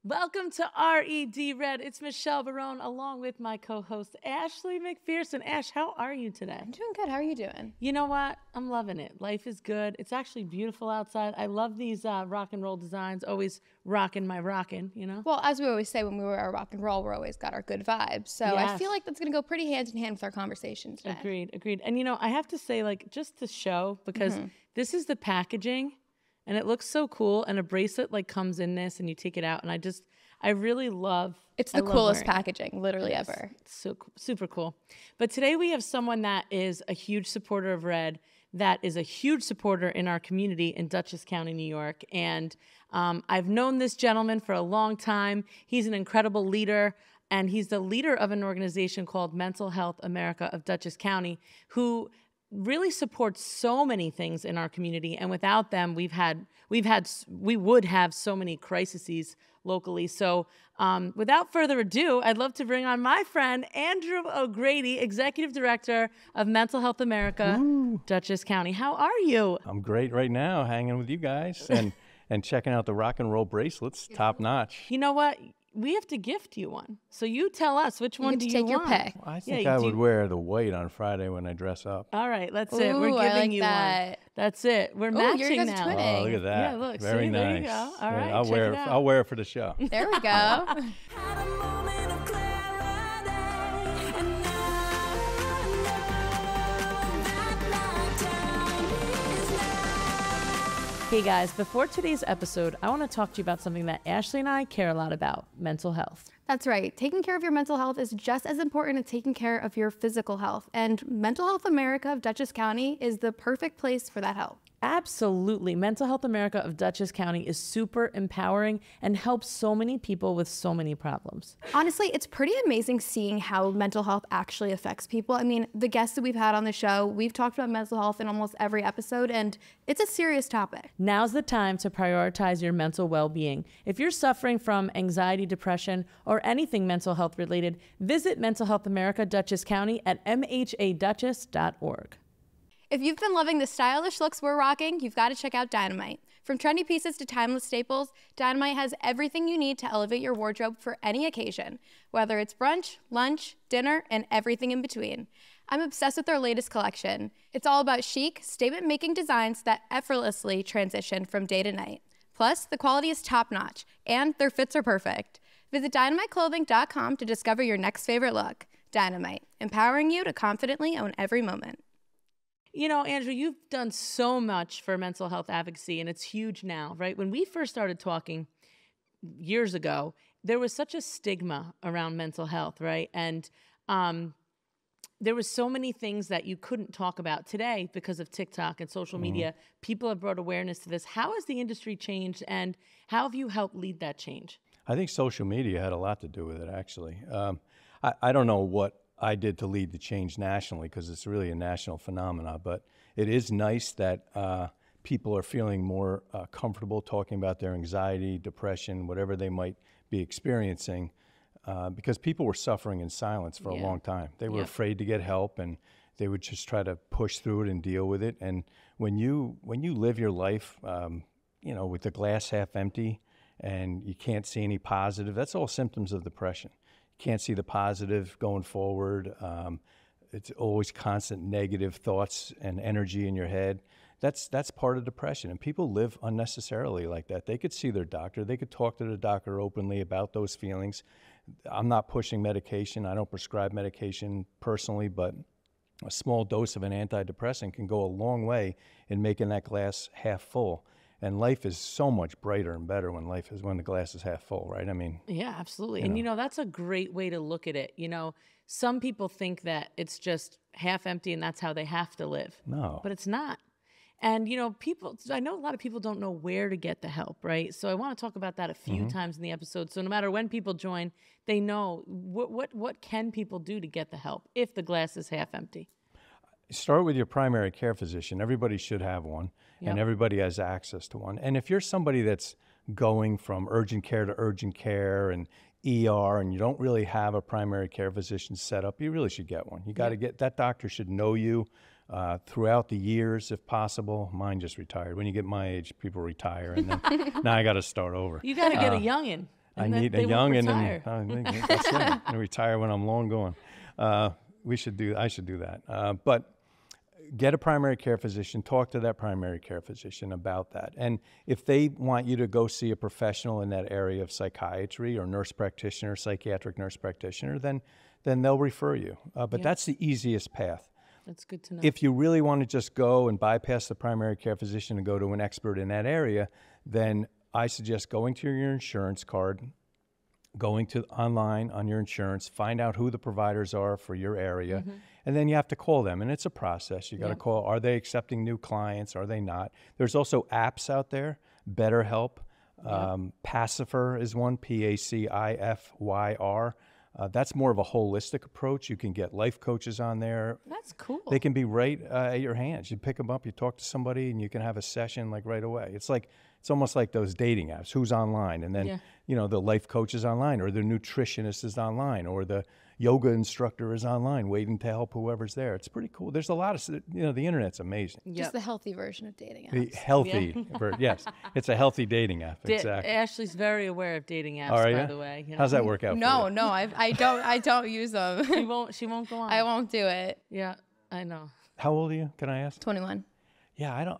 Welcome to RED Red. It's Michelle Barone along with my co-host Ashley McPherson. Ash, how are you today? I'm doing good. How are you doing? You know what? I'm loving it. Life is good. It's actually beautiful outside. I love these rock and roll designs. Always rocking my rockin', you know? Well, as we always say when we wear our rock and roll, we're always got our good vibes. So I feel like that's going to go pretty hand in hand with our conversation today. Agreed. And you know, I have to say, like, just to show, because this is the packaging. And it looks so cool, and a bracelet like comes in this, and you take it out, and I really love. It's the coolest packaging, literally ever. It's so super cool. But today we have someone that is a huge supporter of Red, that is a huge supporter in our community in Dutchess County, New York, and I've known this gentleman for a long time. He's an incredible leader. And he's the leader of an organization called Mental Health America of Dutchess County, who really supports so many things in our community, and without them, we would have so many crises locally. So without further ado, I'd love to bring on my friend Andrew O'Grady, Executive Director of Mental Health America, Dutchess County. How are you? I'm great right now, hanging with you guys and checking out the rock and roll bracelets, top notch. You know what? We have to gift you one. So you tell us, which one do you want? Take your pick. Well, I think I would wear the white on Friday when I dress up. All right, that's it. We're giving you one. That's it. We're matching you're now. twinning. Oh, look at that. Yeah, look. Very see, nice. There you go. All right, I'll wear it for the show. There we go. Hey guys, before today's episode, I want to talk to you about something that Ashley and I care a lot about, mental health. That's right. Taking care of your mental health is just as important as taking care of your physical health. And Mental Health America of Dutchess County is the perfect place for that help. Absolutely. Mental Health America of Dutchess County is super empowering and helps so many people with so many problems. Honestly, it's pretty amazing seeing how mental health actually affects people. I mean, the guests that we've had on the show, we've talked about mental health in almost every episode, and it's a serious topic. Now's the time to prioritize your mental well-being. If you're suffering from anxiety, depression, or anything mental health related, visit Mental Health America Dutchess County at mhaDutchess.org. If you've been loving the stylish looks we're rocking, you've got to check out Dynamite. From trendy pieces to timeless staples, Dynamite has everything you need to elevate your wardrobe for any occasion, whether it's brunch, lunch, dinner, and everything in between. I'm obsessed with their latest collection. It's all about chic, statement-making designs that effortlessly transition from day to night. Plus, the quality is top-notch, and their fits are perfect. Visit dynamiteclothing.com to discover your next favorite look. Dynamite, empowering you to confidently own every moment. You know, Andrew, you've done so much for mental health advocacy, and it's huge now, right? When we first started talking years ago, there was such a stigma around mental health, right? And there was so many things that you couldn't talk about. Today, because of TikTok and social media, people have brought awareness to this. How has the industry changed, and how have you helped lead that change? I think social media had a lot to do with it, actually. I don't know what I did to lead the change nationally, because it's really a national phenomenon, but it is nice that people are feeling more comfortable talking about their anxiety, depression, whatever they might be experiencing, because people were suffering in silence for a long time. They were afraid to get help, and they would just try to push through it and deal with it. And when you live your life, you know, with the glass half empty and you can't see any positive, that's all symptoms of depression. Can't see the positive going forward. It's always constant negative thoughts and energy in your head. That's part of depression, and people live unnecessarily like that. They could see their doctor. They could talk to the doctor openly about those feelings. I'm not pushing medication. I don't prescribe medication personally, but a small dose of an antidepressant can go a long way in making that glass half full. And life is so much brighter and better when the glass is half full, right? I mean, yeah, absolutely. And you know, that's a great way to look at it. You know, some people think that it's just half empty and that's how they have to live. No. But it's not. And you know, I know a lot of people don't know where to get the help, right? So I want to talk about that a few times in the episode. So no matter when people join, they know what can people do to get the help if the glass is half empty. Start with your primary care physician. Everybody should have one, and everybody has access to one. And if you're somebody that's going from urgent care to urgent care and ER, and you don't really have a primary care physician set up, you really should get one. You got to get that doctor should know you throughout the years, if possible. Mine just retired. When you get my age, people retire, and then now I got to start over. You got to get a youngin'. I And then need they a won't young retire. that's right. I retire when I'm long gone. I should do that. But get a primary care physician, talk to that primary care physician about that. And if they want you to go see a professional in that area of psychiatry or nurse practitioner, psychiatric nurse practitioner, then they'll refer you. But that's the easiest path. That's good to know. If you really want to just go and bypass the primary care physician and go to an expert in that area, then I suggest going to your insurance card, going to online on your insurance, find out who the providers are for your area, and then you have to call them. And it's a process. You got to call, are they accepting new clients? Are they not? There's also apps out there, BetterHelp, Pacifier is one, Pacifyr. That's more of a holistic approach. You can get life coaches on there. That's cool. They can be right at your hands. You pick them up, you talk to somebody, and you can have a session like right away. It's almost like those dating apps. Who's online? And then, the life coach is online, or the nutritionist is online, or the yoga instructor is online waiting to help whoever's there. It's pretty cool. There's a lot of, the internet's amazing. Just the healthy version of dating apps. The healthy, yes. It's a healthy dating app, exactly. Ashley's very aware of dating apps, by the way. How's that work out for you? No, I don't use them. She won't go on. I won't do it. Yeah, I know. How old are you? Can I ask? 21. Yeah,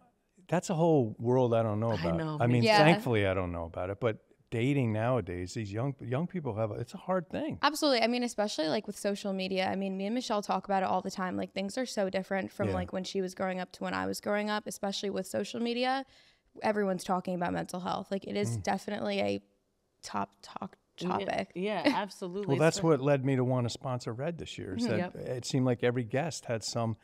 that's a whole world I don't know about. I know. I mean, thankfully I don't know about it, but dating nowadays, these young people it's a hard thing. Absolutely. I mean, especially like with social media. I mean, me and Michelle talk about it all the time. Like, things are so different from like when she was growing up to when I was growing up, especially with social media. Everyone's talking about mental health. Like, it is definitely a top topic. Yeah, absolutely. Well, that's what led me to want to sponsor Red this year. Is that it seemed like every guest had some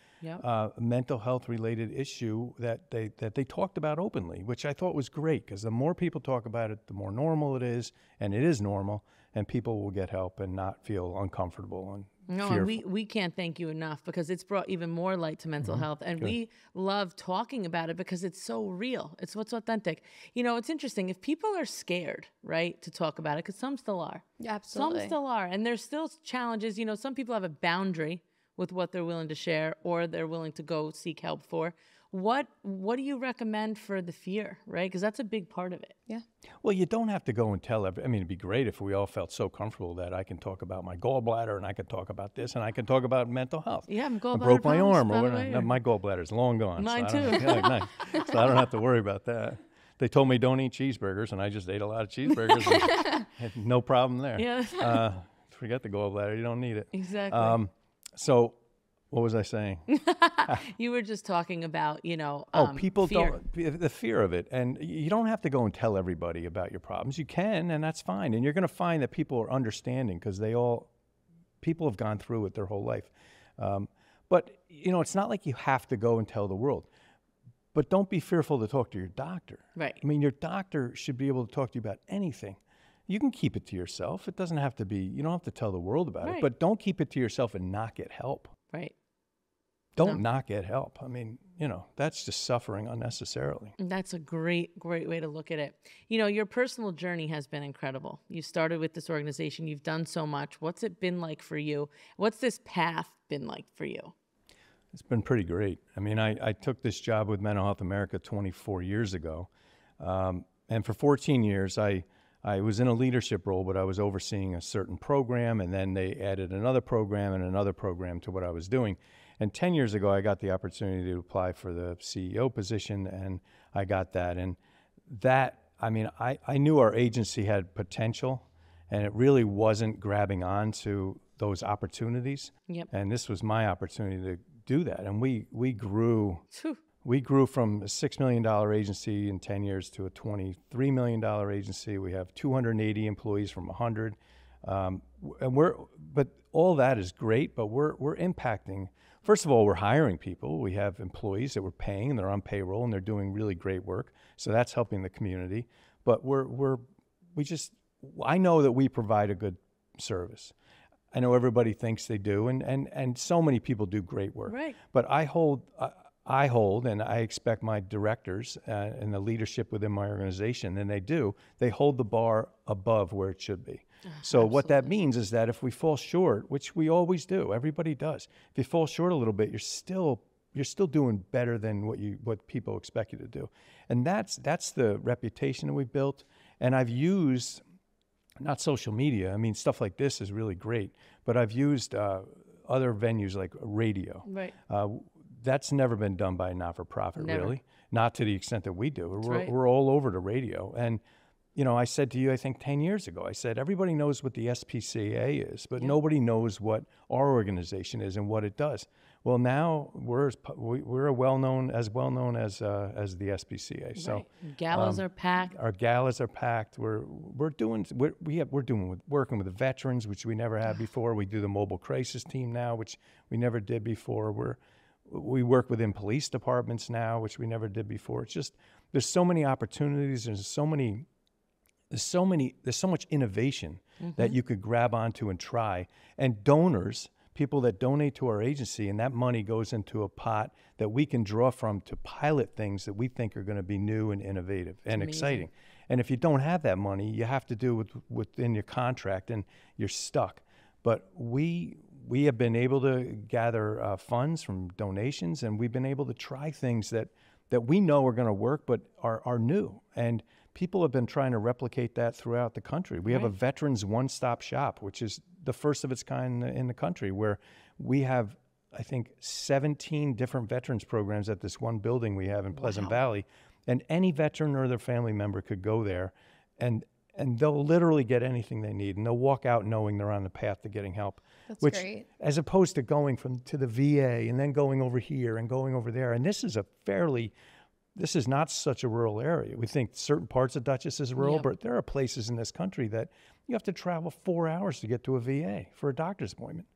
mental health related issue that they talked about openly, which I thought was great, because the more people talk about it, the more normal it is, and it is normal, and people will get help and not feel uncomfortable and fearful. And we can't thank you enough, because it's brought even more light to mental health. And we love talking about it because it's so real. It's what's authentic. It's interesting. If people are scared, right, to talk about it, because some still are. Yeah, absolutely. Some still are. And there's still challenges. Some people have a boundary with what they're willing to share or they're willing to go seek help for. What do you recommend for the fear, right? Because that's a big part of it. Yeah. Well, you don't have to go and tell it'd be great if we all felt so comfortable that I can talk about my gallbladder and I can talk about this and I can talk about mental health. Yeah, I broke my arm or whatever. No, my gallbladder's long gone. Mine too. So I don't have to worry about that. They told me don't eat cheeseburgers, and I just ate a lot of cheeseburgers. And had no problem there. Yeah. Forget the gallbladder. You don't need it. Exactly. So what was I saying? You were just talking about, people fear. the fear of it. And you don't have to go and tell everybody about your problems. You can, and that's fine. And you're going to find that people are understanding, because people have gone through it their whole life. But, it's not like you have to go and tell the world. But don't be fearful to talk to your doctor. Right. I mean, your doctor should be able to talk to you about anything. You can keep it to yourself. It doesn't have to be, you don't have to tell the world about it. But don't keep it to yourself and not get help. Right. Don't not get help. I mean, that's just suffering unnecessarily. That's a great way to look at it. Your personal journey has been incredible. You started with this organization. You've done so much. What's it been like for you? What's this path been like for you? It's been pretty great. I mean, I took this job with Mental Health America 24 years ago. And for 14 years, I was in a leadership role, but I was overseeing a certain program, and then they added another program and another program to what I was doing. And 10 years ago, I got the opportunity to apply for the CEO position, and I got that. And that, I knew our agency had potential, and it really wasn't grabbing on to those opportunities. Yep. And this was my opportunity to do that. And we grew. We grew from a $6 million agency in 10 years to a $23 million agency. We have 280 employees from 100. But all that is great, but we're impacting. First of all, we're hiring people. We have employees that we're paying, and they're on payroll, and they're doing really great work. So that's helping the community. But I know that we provide a good service. I know everybody thinks they do, and so many people do great work. Right. But I hold, and I expect my directors and the leadership within my organization, and they hold the bar above where it should be. So what that means is that if we fall short, which we always do, everybody does, if you fall short a little bit, you're still doing better than what people expect you to do. And that's the reputation that we've built. And I've used not social media. I mean, stuff like this is really great, but I've used other venues like radio. Right. That's never been done by a not-for-profit, Never. really. Not to the extent that we do. right. We're all over the radio. And, you know, I said to you, I think 10 years ago, I said, everybody knows what the SPCA is, but nobody knows what our organization is and what it does. Well, now we're well-known as the SPCA. So Right. Galas are packed. our galas are packed. We're working with the veterans, which we never had before. We do the mobile crisis team now, which we never did before. We work within police departments now, which we never did before. It's just, there's so many opportunities. There's so much innovation that you could grab onto and try. And donors, people that donate to our agency, and that money goes into a pot that we can draw from to pilot things that we think are going to be new and innovative and exciting. And if you don't have that money, you have to do it within your contract, and you're stuck. But we have been able to gather funds from donations, and we've been able to try things that we know are going to work but are new. And people have been trying to replicate that throughout the country. We have a veterans one-stop shop, which is the first of its kind in the country, where we have, I think, 17 different veterans programs at this one building we have in Pleasant Valley. And any veteran or their family member could go there, and they'll literally get anything they need, and they'll walk out knowing they're on the path to getting help. That's which, great. As as opposed to going to the VA and then going over here and going over there. And this is not such a rural area. We think certain parts of Dutchess is rural, but there are places in this country that you have to travel 4 hours to get to a VA for a doctor's appointment.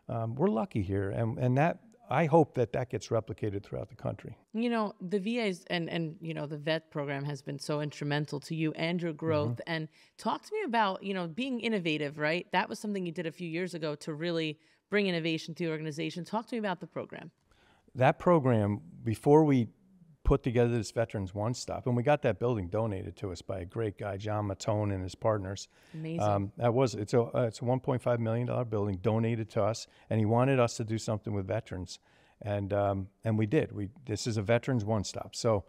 We're lucky here, and that, I hope that gets replicated throughout the country. You know, the VAs and you know, the vet program has been so instrumental to you and your growth. And talk to me about, you know, being innovative, right? That was something you did a few years ago to really bring innovation to the organization. Talk to me about the program. That program, Before we put together this Veterans One Stop, and we got that building donated to us by a great guy, John Matone, and his partners. Amazing. It's a $1.5 million building donated to us, and he wanted us to do something with veterans, and we did. This is a Veterans One Stop, so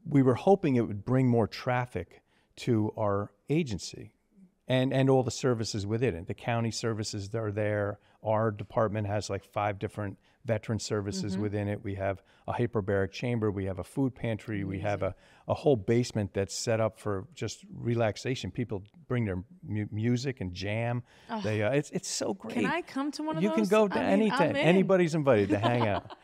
we were hoping it would bring more traffic to our agency and all the services within it. The county services that are there. Our department has like 5 different veteran services within it. We have a hyperbaric chamber. We have a food pantry. We have a whole basement that's set up for just relaxation. People bring their music and jam. Oh. It's so great. Can I come to one of You those? can go to anytime. I'm in. Anybody's invited to hang out.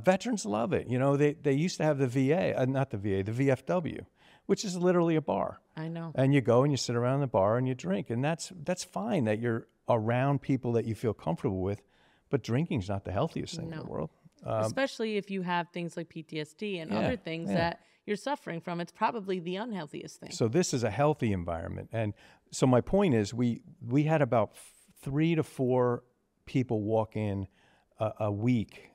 Veterans love it. You know, they used to have the VA, not the VA, the VFW, which is literally a bar. I know. And you go and you sit around the bar and you drink, and that's fine that you're around people that you feel comfortable with, but drinking's not the healthiest thing in the world. Especially if you have things like PTSD and other things that you're suffering from, it's probably the unhealthiest thing. So this is a healthy environment. And so my point is we had about 3 to 4 people walk in a week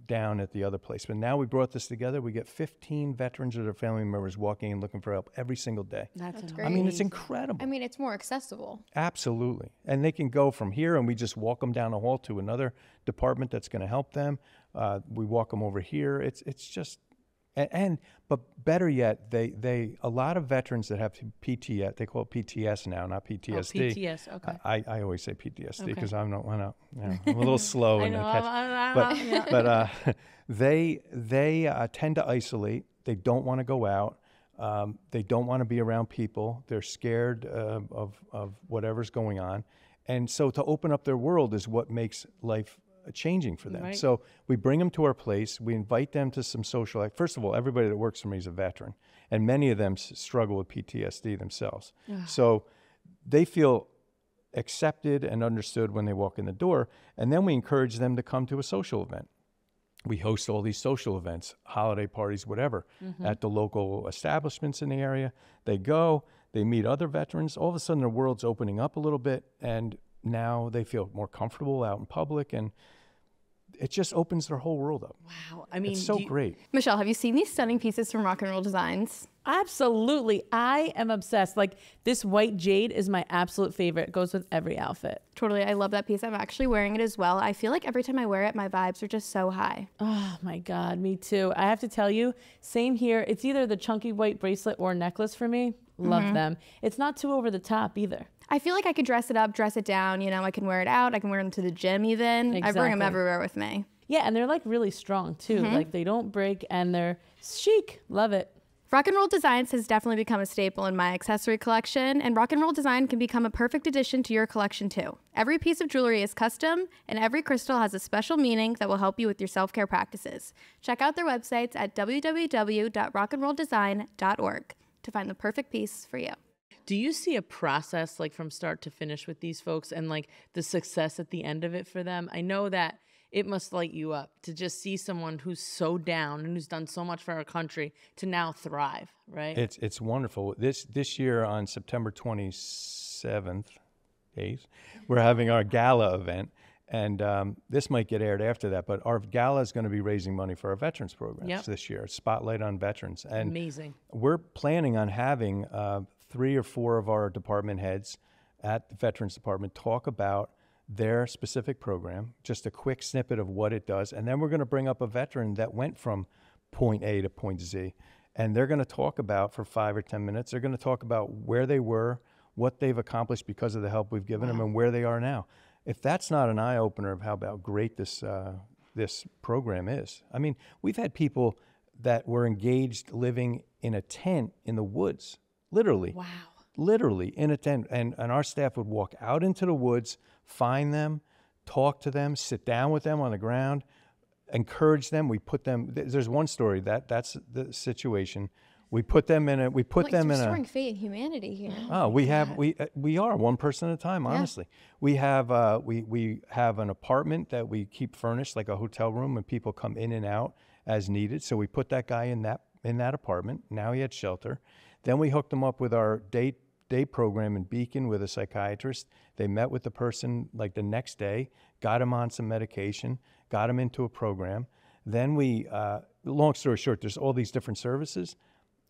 down at the other place. But now we brought this together. We get 15 veterans or their family members walking in looking for help every single day. That's great. I mean, it's incredible. I mean, it's more accessible. Absolutely. And they can go from here and we just walk them down the hall to another department that's going to help them. We walk them over here. It's just, but better yet, a lot of veterans that have PTS, they call it PTS now, not PTSD. Oh, PTS, okay. I always say PTSD because Okay. I'm a little slow. I know. But they tend to isolate. They don't want to go out. They don't want to be around people. They're scared of whatever's going on. And so to open up their world is what makes life changing for them. Right. So we bring them to our place. We invite them to some social act. First of all, everybody that works for me is a veteran, and many of them struggle with PTSD themselves. So they feel accepted and understood when they walk in the door, and then we encourage them to come to a social event. We host all these social events, holiday parties, whatever, at the local establishments in the area. They go, they meet other veterans. All of a sudden, their world's opening up a little bit, and now they feel more comfortable out in public, and it just opens their whole world up. Wow. I mean, It's so great. Michelle, have you seen these stunning pieces from Rock and Roll Designs? Absolutely. I am obsessed. Like, this white jade is my absolute favorite. It goes with every outfit. Totally. I love that piece. I'm actually wearing it as well. I feel like every time I wear it, my vibes are just so high. Oh my God, me too. I have to tell you, same here. It's either the chunky white bracelet or necklace for me. Love them. It's not too over the top either. I feel like I could dress it up, dress it down. You know, I can wear it out. I can wear them to the gym even. I bring them everywhere with me. Yeah, and they're like really strong too. Like they don't break and they're chic. Love it. Rock and Roll Designs has definitely become a staple in my accessory collection, and Rock and Roll Design can become a perfect addition to your collection too. Every piece of jewelry is custom, and every crystal has a special meaning that will help you with your self-care practices. Check out their websites at www.rockandrolldesign.org to find the perfect piece for you. Do you see a process like from start to finish with these folks and like the success at the end of it for them? I know that it must light you up to just see someone who's so down and who's done so much for our country to now thrive, right? It's wonderful. This year on September 27th, 8th, we're having our gala event, and this might get aired after that, but our gala is going to be raising money for our veterans programs this year. Spotlight on veterans. And amazing. We're planning on having 3 or 4 of our department heads at the Veterans Department talk about their specific program, just a quick snippet of what it does. And then we're going to bring up a veteran that went from point A to point Z. And they're going to talk about, for 5 or 10 minutes, they're going to talk about where they were, what they've accomplished because of the help we've given them, and where they are now. If that's not an eye-opener of how about great this program is. I mean, we've had people that were engaged living in a tent in the woods, literally. Wow. Literally in a tent, and our staff would walk out into the woods, find them, talk to them, sit down with them on the ground, encourage them. We put them. There's one story that's the situation. We put them in a. We put them in a. Restoring faith in humanity here. Oh, we are one person at a time. Honestly, we have an apartment that we keep furnished like a hotel room, and people come in and out as needed. So we put that guy in that apartment. Now he had shelter. Then we hooked them up with our day program in Beacon with a psychiatrist. They met with the person like the next day, got him on some medication, got him into a program. Then long story short, there's all these different services.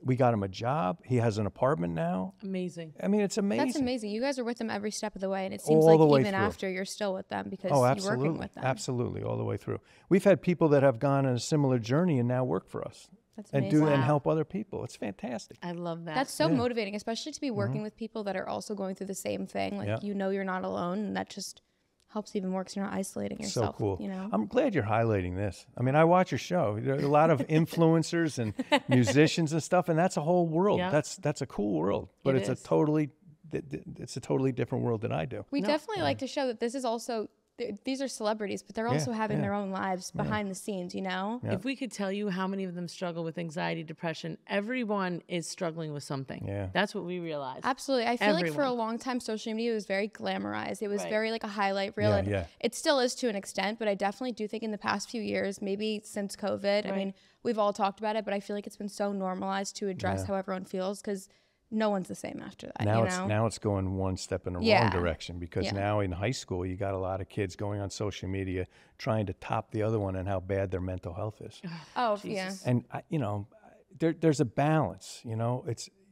We got him a job. He has an apartment now. Amazing. I mean, it's amazing. That's amazing. You guys are with them every step of the way, and it seems all like even through. after you're still with them because you're working with them. Absolutely, all the way through. We've had people that have gone on a similar journey and now work for us. That's amazing. And help other people. It's fantastic. I love that. That's so motivating, especially to be working with people that are also going through the same thing. Like you know you're not alone, and that just helps even more because you're not isolating yourself. So cool. You know? I'm glad you're highlighting this. I mean, I watch your show. There are a lot of influencers and musicians and stuff, and that's a whole world. Yeah. That's a cool world, but it's a totally different world than I do. We definitely like to show that this is also. These are celebrities, but they're also having their own lives behind the scenes, you know? If we could tell you how many of them struggle with anxiety, depression, everyone is struggling with something. Yeah. That's what we realized. Absolutely. I feel like for a long time, social media was very glamorized. It was very like a highlight reel. And it still is to an extent, but I definitely do think in the past few years, maybe since COVID, I mean, we've all talked about it, but I feel like it's been so normalized to address how everyone feels because no one's the same after that. Now it's going one step in the wrong direction because now in high school you got a lot of kids going on social media trying to top the other one and how bad their mental health is. And there's a balance. You know,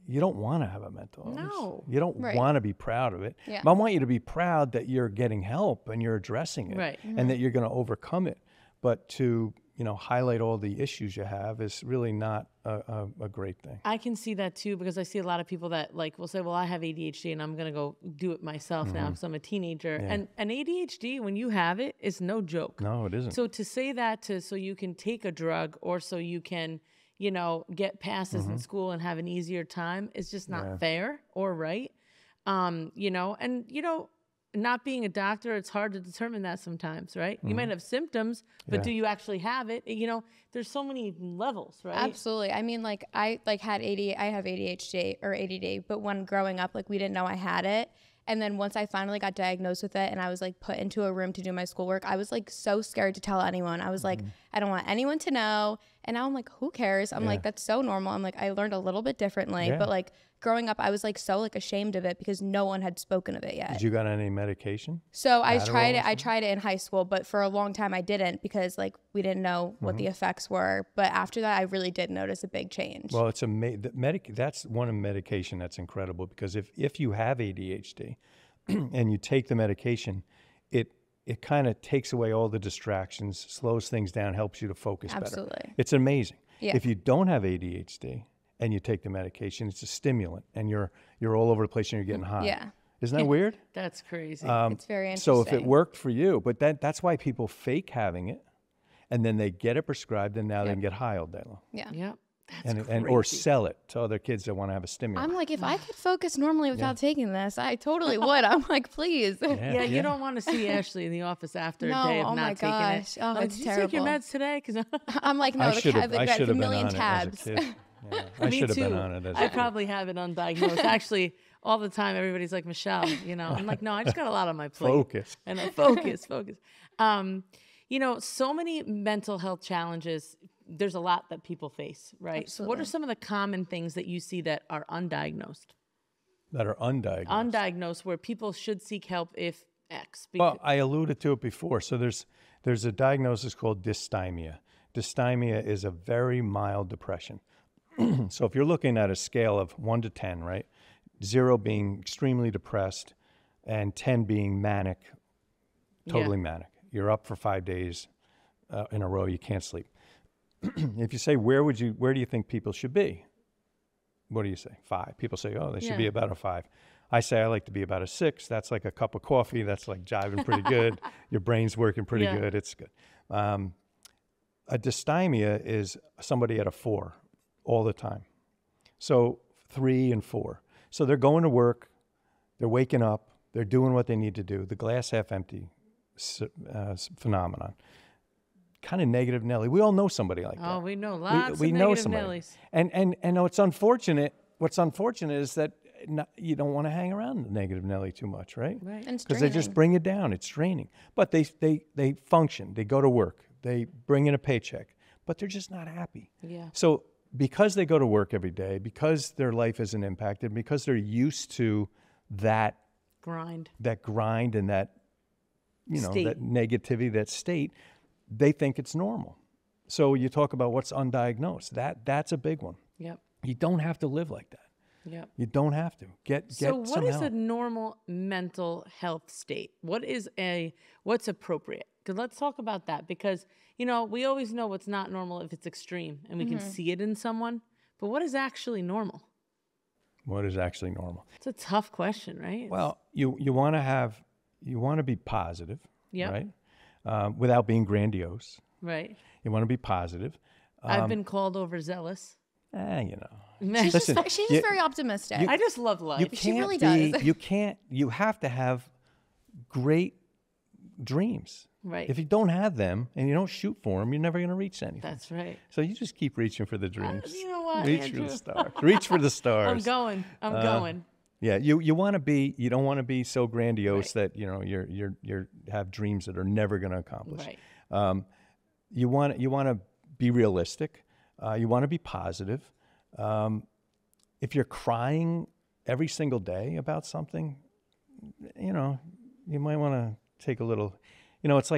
you don't want to have a mental illness. No. You don't want to be proud of it. Yeah. But I want you to be proud that you're getting help and you're addressing it, and that you're going to overcome it. But to highlight all the issues you have is really not a great thing. I can see that too because I see a lot of people that like will say, well, I have ADHD and I'm going to go do it myself now because I'm a teenager. Yeah. And ADHD, when you have it, is no joke. No, it isn't. So to say that so you can take a drug or so you can, get passes in school and have an easier time is just not fair or right. Not being a doctor, it's hard to determine that sometimes, right? You might have symptoms, but do you actually have it? There's so many levels, right? Absolutely. I mean, like I have ADHD or ADD, but when growing up, like we didn't know I had it. And then once I finally got diagnosed with it and I was like put into a room to do my schoolwork, I was like so scared to tell anyone. I was like, I don't want anyone to know. And now I'm like, who cares? I'm like, that's so normal. I'm like, I learned a little bit differently, but like growing up, I was like so like ashamed of it because no one had spoken of it yet. Did you got any medication? So I tried it. I tried it in high school, but for a long time I didn't because like we didn't know what the effects were. But after that, I really did notice a big change. Well, it's that's one medication that's incredible because if you have ADHD and you take the medication, it kind of takes away all the distractions, slows things down, helps you to focus better. Absolutely. It's amazing. Yeah. If you don't have ADHD and you take the medication. It's a stimulant, and you're all over the place and you're getting high. Yeah. Isn't that weird? That's crazy. It's very interesting. So if it worked for you, but that's why people fake having it, and then they get it prescribed, and now they can get high all day long. Yeah. Yep. That's And or sell it to other kids that want to have a stimulant. I'm like, if I could focus normally without taking this, I totally would. I'm like, please. Yeah, you don't want to see Ashley in the office after a day of not taking it. Oh, it's did terrible. you take your meds today? 'Cause I'm like, no, I the should have got a been million on tabs. it as a kid. Yeah, I Me should have too. been on it as a I kid. probably have it undiagnosed. Actually, all the time, everybody's like, Michelle, I'm like, no, I just got a lot on my plate. Focus. And focus. So many mental health challenges. There's a lot that people face, right? Absolutely. What are some of the common things that you see that are undiagnosed? That are undiagnosed. Undiagnosed, where people should seek help if X. Well, I alluded to it before. So there's a diagnosis called dysthymia. Dysthymia is a very mild depression. So if you're looking at a scale of 1 to 10, right? 0 being extremely depressed and 10 being manic, totally manic. You're up for 5 days in a row, you can't sleep. If you say, where do you think people should be? What do you say? 5. People say, oh, they should be about a 5. I say I like to be about a 6. That's like a cup of coffee. That's like jiving pretty good. Your brain's working pretty good. It's good. A dysthymia is somebody at a 4 all the time. So 3 and 4. So they're going to work. They're waking up. They're doing what they need to do. The glass half empty phenomenon. Kind of negative Nelly. We all know somebody like that. Oh, we know lots we of know negative somebody. Nellies. And what's unfortunate is that you don't want to hang around the negative Nelly too much, right? Right. And it's Because they just bring it down. It's draining. But they function. They go to work. They bring in a paycheck. But they're just not happy. Yeah. So because they go to work every day, because their life isn't impacted, because they're used to that grind and that state. that negativity, that state, they think it's normal. So you talk about what's undiagnosed. That's a big one. Yep. You don't have to live like that. Yep. You don't have to. Get So what some is help. a normal mental health state? What's appropriate? Because let's talk about that, because we always know what's not normal if it's extreme and we can see it in someone. But what is actually normal? What is actually normal? It's a tough question, right? Well, you want to be positive, Yep. right? Without being grandiose. Right. You want to be positive. I've been called overzealous. She's Listen, just very optimistic. I just love life. She really does. You have to have great dreams. Right. If you don't have them and you don't shoot for them, you're never going to reach anything. That's right. So you just keep reaching for the dreams. You know what, Reach Andrew? for the stars. Reach for the stars. I'm going. Yeah, you want to be. You don't want to be so grandiose that you're have dreams that are never going to accomplish. Right. You want to be realistic. You want to be positive. If you're crying every single day about something, you might want to take a little. It's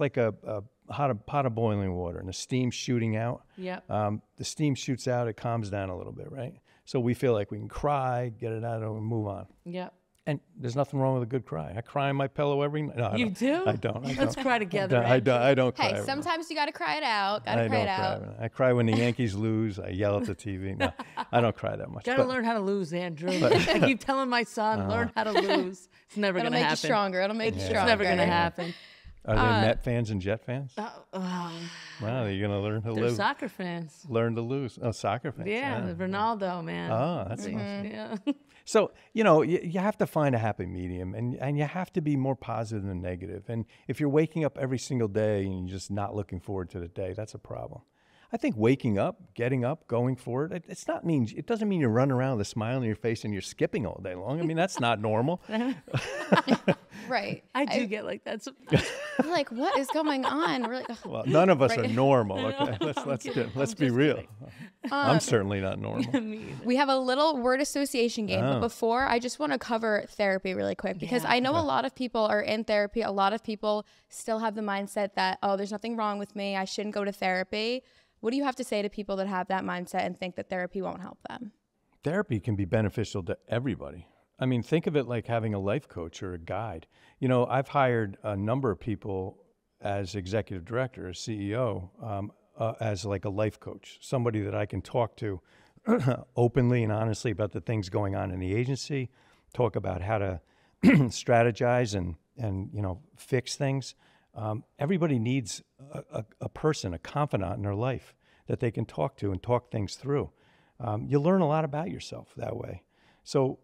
like a pot of boiling water and the steam shooting out. Yep. The steam shoots out, it calms down a little bit, right? So we feel like we can cry, get it out, and move on. Yep. And there's nothing wrong with a good cry. I cry on my pillow every night. No, You do? I don't. Let's cry together. I don't cry. Hey, every night. sometimes you got to cry it out. Got I to cry don't it out. every night. I cry when the Yankees lose. I yell at the TV. No, I don't cry that much. Gotta But learn how to lose, Andrew. I keep telling my son, learn how to lose. It's never It'll gonna make happen. you stronger. It'll make you stronger. It's never gonna happen. Are there Met fans and Jet fans? Oh, Wow, you're gonna learn to they're live. soccer fans. Learn to lose. Oh, soccer fans. Yeah, Ah. Ronaldo, man. Oh, that's awesome. Yeah. So, you have to find a happy medium, and you have to be more positive than negative. And if you're waking up every single day and you're just not looking forward to the day, that's a problem. I think waking up, getting up, going forward, it doesn't mean you're running around with a smile on your face and you're skipping all day long. I mean, that's not normal. Right. I do get like that sometimes. We're like, what is going on? We're like, Well, none of us are Right. normal. Okay, let's be real. I'm certainly not normal. we have a little word association game, Oh. but before, I just want to cover therapy really quick because I know a lot of people are in therapy. A lot of people still have the mindset that, oh, there's nothing wrong with me. I shouldn't go to therapy. What do you have to say to people that have that mindset and think that therapy won't help them? Therapy can be beneficial to everybody. I mean, think of it like having a life coach or a guide. I've hired a number of people as executive director, as CEO, as like a life coach, somebody that I can talk to openly and honestly about the things going on in the agency, talk about how to strategize and fix things. Everybody needs a person, a confidant in their life that they can talk to and talk things through. You learn a lot about yourself that way. So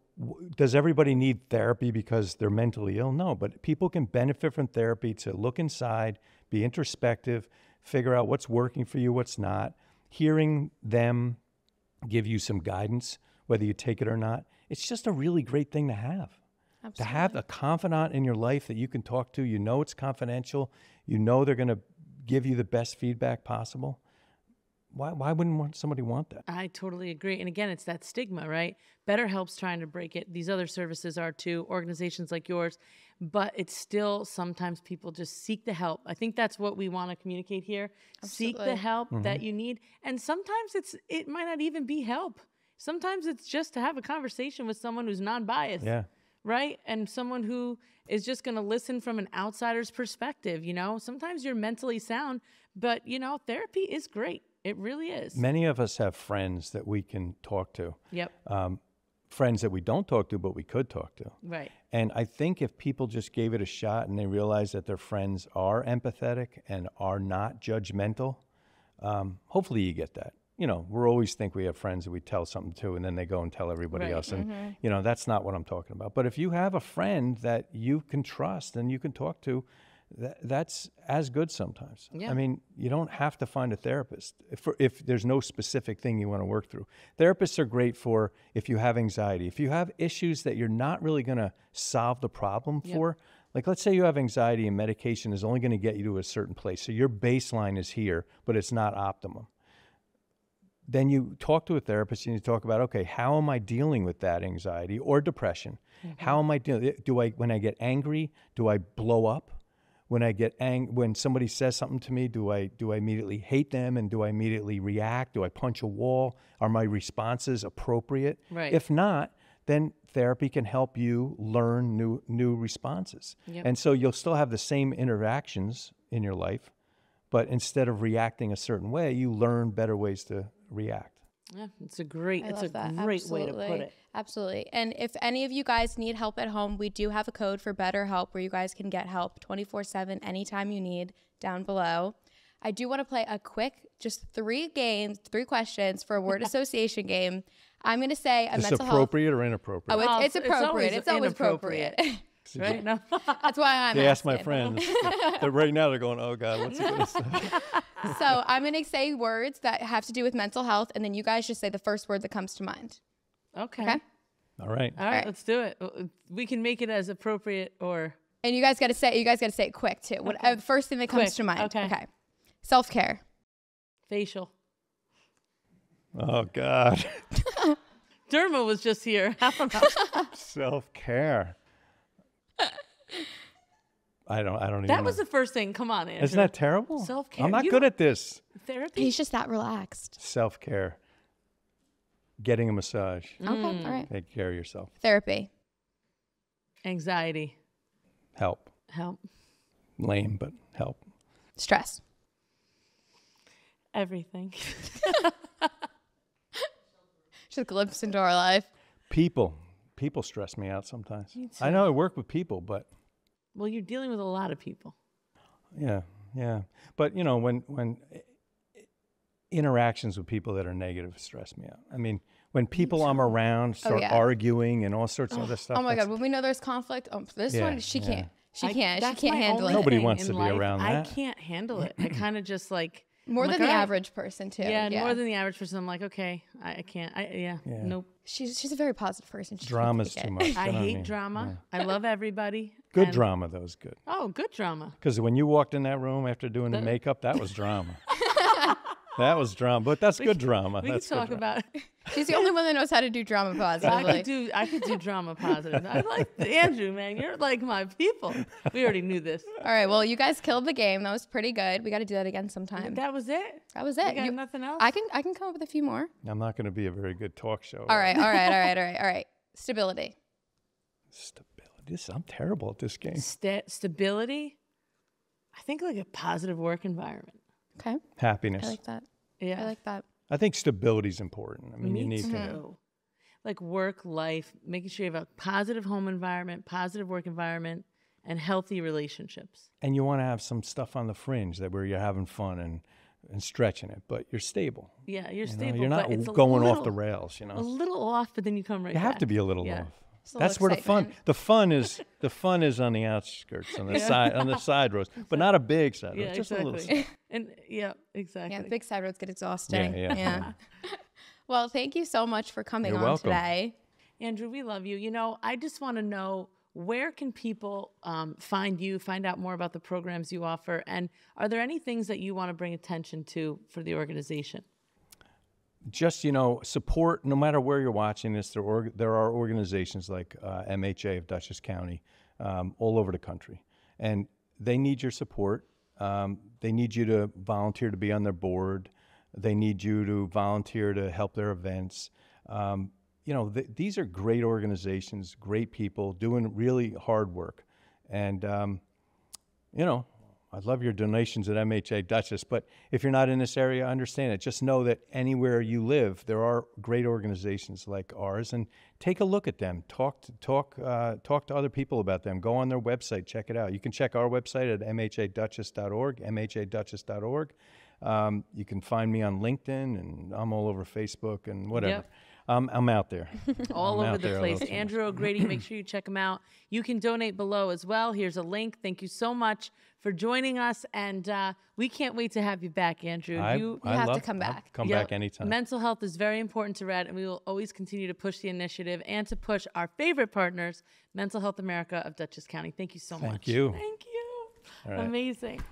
does everybody need therapy because they're mentally ill? No, but people can benefit from therapy to look inside, be introspective, figure out what's working for you, what's not. Hearing them give you some guidance, whether you take it or not, it's just a really great thing to have. Absolutely. To have a confidant in your life that you can talk to, it's confidential, they're going to give you the best feedback possible. Why wouldn't somebody want that? I totally agree. And again, it's that stigma, right? BetterHelp's trying to break it. These other services are too, organizations like yours. But it's still, sometimes people just seek the help. I think that's what we want to communicate here. Absolutely. Seek the help that you need. And sometimes it might not even be help. Sometimes it's just to have a conversation with someone who's non-biased. Yeah. Right? And someone who is just going to listen from an outsider's perspective. Sometimes you're mentally sound, but therapy is great. It really is. Many of us have friends that we can talk to. Yep. Friends that we don't talk to, but we could talk to. Right. And I think if people just gave it a shot and they realize that their friends are empathetic and are not judgmental, hopefully you get that. We're always think we have friends that we tell something to and then they go and tell everybody else. And, that's not what I'm talking about. But if you have a friend that you can trust and you can talk to, that's as good sometimes. Yeah. I mean, you don't have to find a therapist if there's no specific thing you want to work through. Therapists are great for if you have anxiety. If you have issues that you're not really going to solve the problem for, like let's say you have anxiety and medication is only going to get you to a certain place. So your baseline is here, but it's not optimum. Then you talk to a therapist and you talk about, okay, how am I dealing with that anxiety or depression? How am I dealing? When I get angry, do I blow up? When I get when somebody says something to me, do I immediately hate them and do I immediately react? Do I punch a wall? Are my responses appropriate? Right. If not, then therapy can help you learn new responses. Yep. And so you'll still have the same interactions in your life, but instead of reacting a certain way, you learn better ways to react. Yeah, it's a great way to put it. Absolutely. And if any of you guys need help at home, we do have a code for BetterHelp where you guys can get help 24/7 anytime you need down below. I do want to play a quick, just 3 questions for a word association game. I'm going to say a mental health. Is this appropriate or inappropriate? Oh, it's appropriate. It's always appropriate. Right? No. That's why I'm They asked my asking. friends. Right now they're going, oh God, what's he going to say? So I'm going to say words that have to do with mental health, and then you guys just say the first word that comes to mind. Okay. All right, let's do it. We can make it as appropriate or... And you guys got to say it quick too. Whatever, the first thing that comes to mind. Okay. Self-care. Facial. Oh God. Derma was just here. I don't know. Self-care. I don't even That know. was the first thing. Come on, Andrew. Isn't that terrible? Self-care. I'm not good at this. Therapy? He's just that relaxed. Self-care. Getting a massage. Okay, all right. Take care of yourself. Therapy. Anxiety. Help. Lame, but help. Stress. Everything. Just a glimpse into our life. People stress me out sometimes. I know I work with people, but... Well, you're dealing with a lot of people. Yeah. But, when interactions with people that are negative stress me out. I mean, when people I'm around start arguing and all sorts of other stuff. Oh my God, when we know there's conflict, this one, she can't handle it. Nobody wants to be around that. I can't handle it. I kind of just like... More than the average person too. Yeah, more than the average person. I'm like, okay, I can't. Nope. She's a very positive person. Drama's too much. I hate drama. Yeah. I love everybody. Good drama, though, is good. Oh, good drama. Because when you walked in that room after doing the makeup, that was drama. That was drama, but that's good drama. We can talk about. She's the only one that knows how to do drama positively. I could do drama positive. I like Andrew, man. You're like my people. We already knew this. All right. Well, you guys killed the game. That was pretty good. We got to do that again sometime. That was it. That was it. You got nothing else? I can come up with a few more. I'm not going to be a very good talk show. All right. Stability. I'm terrible at this game. Stability. I think like a positive work environment. Okay. Happiness. I like that. Yeah. I like that. I think stability is important. I mean, you need to. Too. Like work, life, making sure you have a positive home environment, positive work environment, and healthy relationships. And you want to have some stuff on the fringe where you're having fun and stretching it, but you're stable. Yeah, you're You know, stable. you're not but it's going little, off the rails, you know. A little off, but then you come right You back. have to be a little Yeah. off. Just a That's little where the fun is on the outskirts, on the side roads, but not a big side road, Yeah, just exactly. a little. And yeah, exactly. Yeah, the big side roads get exhausting. Yeah. Well, thank you so much for coming You're on welcome. today. Andrew, we love you. You know, I just want to know, where can people find you, find out more about the programs you offer, and are there any things that you want to bring attention to for the organization? Just, support, no matter where you're watching this, there are organizations like MHA of Dutchess County all over the country, and they need your support. They need you to volunteer to be on their board. They need you to volunteer to help their events. These are great organizations, great people doing really hard work. And, I'd love your donations at MHA Dutchess, but if you're not in this area, understand it. Just know that anywhere you live, there are great organizations like ours, and take a look at them. Talk to other people about them. Go on their website, check it out. You can check our website at mhadutchess.org, mhadutchess.org. You can find me on LinkedIn, and I'm all over Facebook and whatever. Yep. I'm out there. All I'm over out the there a place. little too Andrew O'Grady, make sure you check him out. You can donate below as well. Here's a link. Thank you so much for joining us, and we can't wait to have you back, Andrew. You have to come I'll back. come Yeah, back anytime. Mental health is very important to Red, and we will always continue to push the initiative and to push our favorite partners, Mental Health America of Dutchess County. Thank you so much. Thank you. Thank you. All right. Amazing.